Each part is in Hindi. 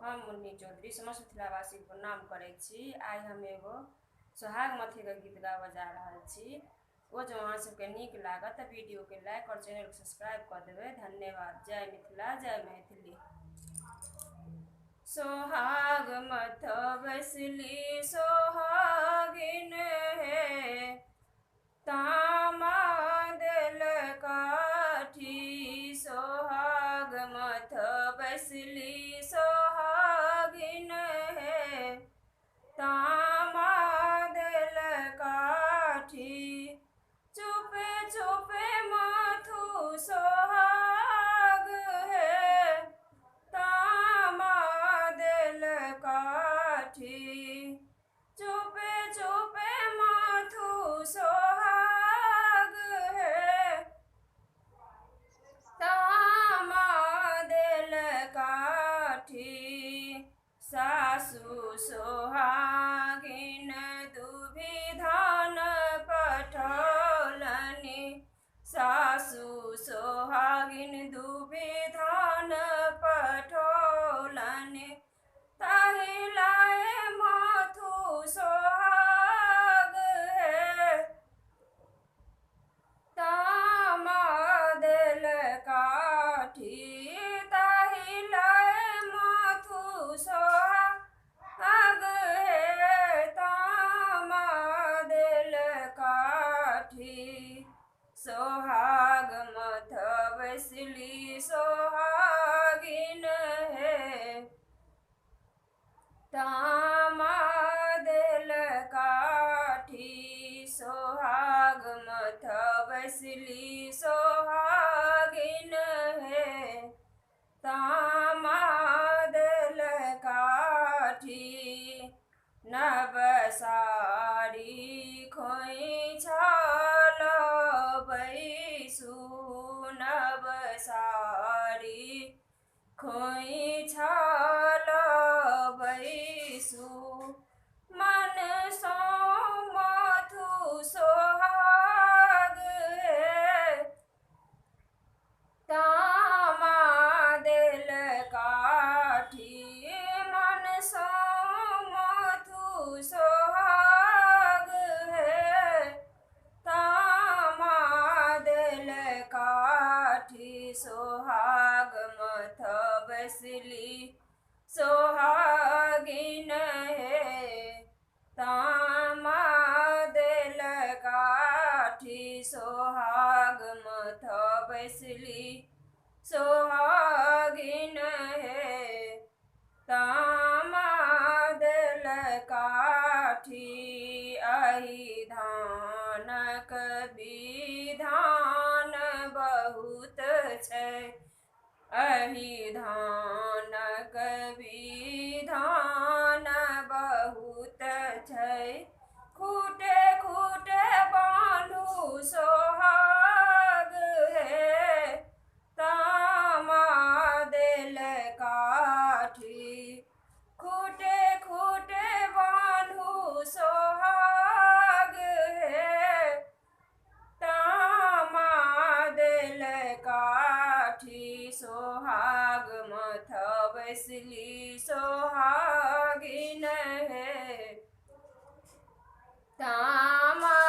हम मुन्नी चौधरी समस्त मिथिलावासी को प्रणाम करै छी। आइ हम एगो सोहाग मथे के गीत गाबऽ जा रहल छी। वो जो अहाँ सबके नीक लागत वीडियो के लाइक और चैनल को सब्सक्राइब कर देबै। धन्यवाद। जय मिथिला, जय मैथिली। सोहाग मथ बैसली सोहागिन है, तामा देल काठी। सोहाग मथ बैसली सोहागिन है, तामा देल काठी। चुपे चुपे माथु सोहाग है, तामा देल काठी। चुपे चुपे माथु सोहाग है, तामा देल काठी। सासु सोहागिन दुभिधान पठौलनि, सासु सोहागिन दुभिधान पठौलनि। ताहि लाए माथु सोहाग है, तामा देल काठी। ताहि लाए माथु सोहाग है, तामा देल काठी। सोहाग मथ बैसली सोहागिन है, तामा देल काठी। सोहाग मथ बैसली सोहागिन है, तामा देल काठी। नव साड़ी खोइछा बैसु, नव साड़ी खोइछा बैसु। मन सो माथु सोहाग है, तामा देल काठी। मन सो माथु सोहाग है, तामा देल काठी। सोहाग मथ बैसली सोहागिन है, तामा देल काठी। सोहाग मथ बैसली सोहागिन है, तामा देल काठी। अहि धानक विधान बहुत छै, अहि धानक विधान बहुत छै। खूटे खूटे बान्हु सोहाग है, तामा देल काठी। खूटे खूटे बान्हु सोहाग है, तामा देल काठी। सोहाग मथ बैसली सोहागिन है, तामा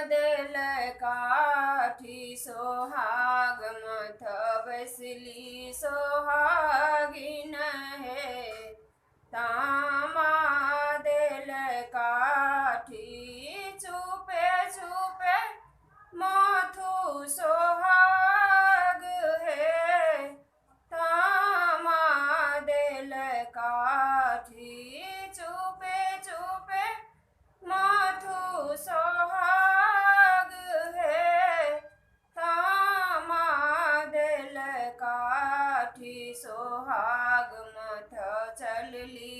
देल काठी। सोहाग मथ बैसली सोहागिन है, तामा देल काठी। चुपे चुपे माथु सोहाग है, तामा देल काठी। चुपे चुपे माथु सोहाग है, तामा देल काठी। सोहाग मथ चलली